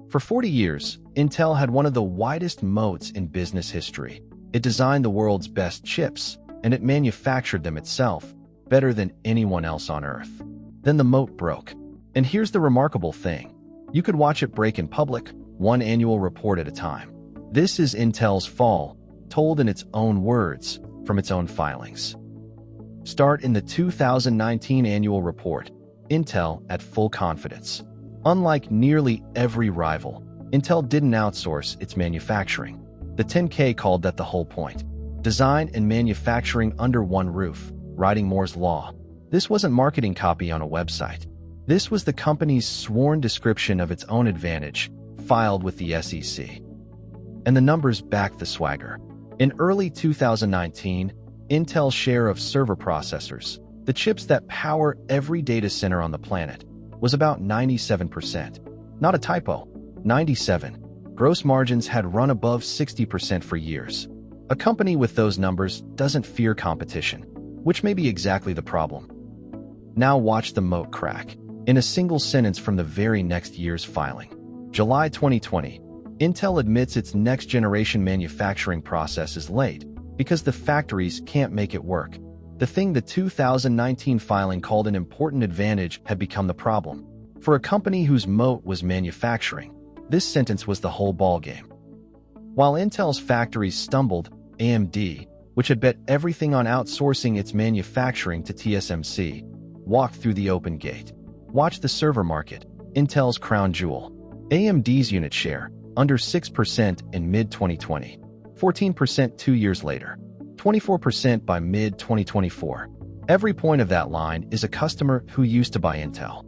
For 40 years, Intel had one of the widest moats in business history. It designed the world's best chips, and it manufactured them itself, better than anyone else on Earth. Then the moat broke. And here's the remarkable thing. You could watch it break in public, one annual report at a time. This is Intel's fall, told in its own words, from its own filings. Start in the 2019 annual report, Intel at full confidence. Unlike nearly every rival, Intel didn't outsource its manufacturing. The 10K called that the whole point. Design and manufacturing under one roof, writing Moore's Law. This wasn't marketing copy on a website. This was the company's sworn description of its own advantage, filed with the SEC. And the numbers backed the swagger. In early 2019, Intel's share of server processors, the chips that power every data center on the planet, was about 97%. Not a typo, 97. Gross margins had run above 60% for years. A company with those numbers doesn't fear competition, which may be exactly the problem. Now watch the moat crack. In a single sentence from the very next year's filing. July 2020, Intel admits its next-generation manufacturing process is late because the factories can't make it work. The thing the 2019 filing called an important advantage had become the problem. For a company whose moat was manufacturing, this sentence was the whole ballgame. While Intel's factories stumbled, AMD, which had bet everything on outsourcing its manufacturing to TSMC, walked through the open gate. Watch the server market, Intel's crown jewel. AMD's unit share, under 6% in mid-2020, 14% 2 years later, 24% by mid-2024. Every point of that line is a customer who used to buy Intel.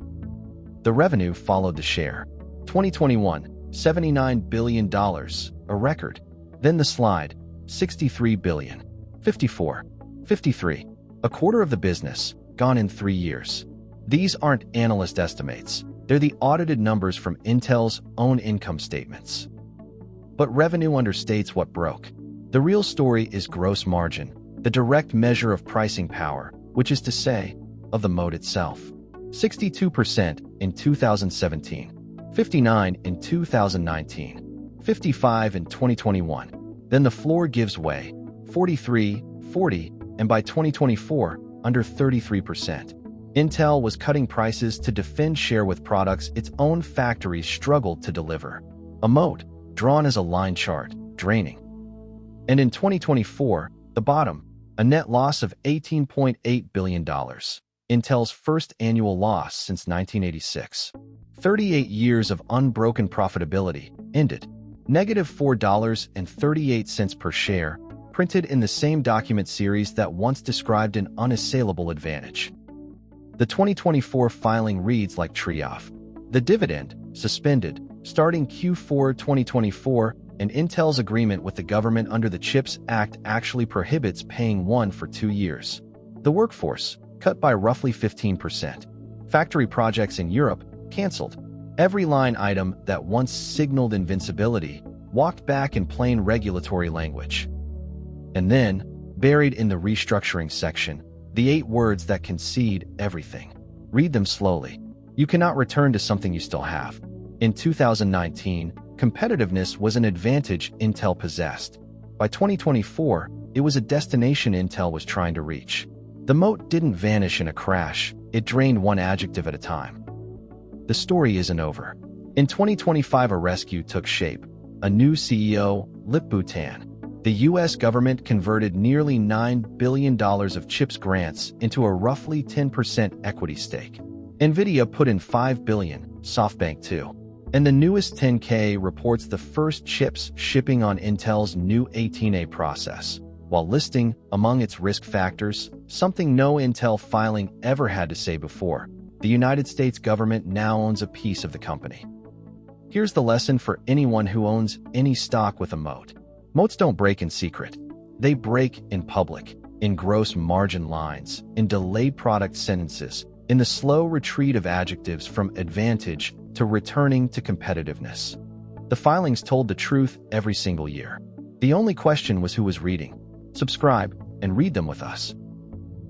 The revenue followed the share. 2021, $79 billion, a record. Then the slide, $63 billion, 54, 53, a quarter of the business, gone in 3 years. These aren't analyst estimates. They're the audited numbers from Intel's own income statements. But revenue understates what broke. The real story is gross margin, the direct measure of pricing power, which is to say, of the moat itself. 62% in 2017, 59% in 2019, 55% in 2021. Then the floor gives way, 43%, 40%, and by 2024, under 33%. Intel was cutting prices to defend share with products its own factories struggled to deliver. A moat, drawn as a line chart, draining. And in 2024, the bottom, a net loss of $18.8 billion. Intel's first annual loss since 1986. 38 years of unbroken profitability ended. Negative $4.38 per share, printed in the same document series that once described an unassailable advantage. The 2024 filing reads like tree-off. The dividend, suspended, starting Q4 2024, and Intel's agreement with the government under the CHIPS Act actually prohibits paying one for 2 years. The workforce, cut by roughly 15%. Factory projects in Europe, canceled. Every line item that once signaled invincibility, walked back in plain regulatory language. And then, buried in the restructuring section, the 8 words that concede everything. Read them slowly. You cannot return to something you still have. In 2019, competitiveness was an advantage Intel possessed. By 2024, it was a destination Intel was trying to reach. The moat didn't vanish in a crash, it drained one adjective at a time. The story isn't over. In 2025, a rescue took shape. A new CEO, Lip-Bu-Tan. The U.S. government converted nearly $9 billion of CHIPS grants into a roughly 10% equity stake. NVIDIA put in $5 billion, SoftBank too. And the newest 10K reports the first chips shipping on Intel's new 18A process, while listing, among its risk factors, something no Intel filing ever had to say before. The United States government now owns a piece of the company. Here's the lesson for anyone who owns any stock with a moat. Moats don't break in secret. They break in public, in gross margin lines, in delayed product sentences, in the slow retreat of adjectives from advantage to returning to competitiveness. The filings told the truth every single year. The only question was who was reading. Subscribe and read them with us.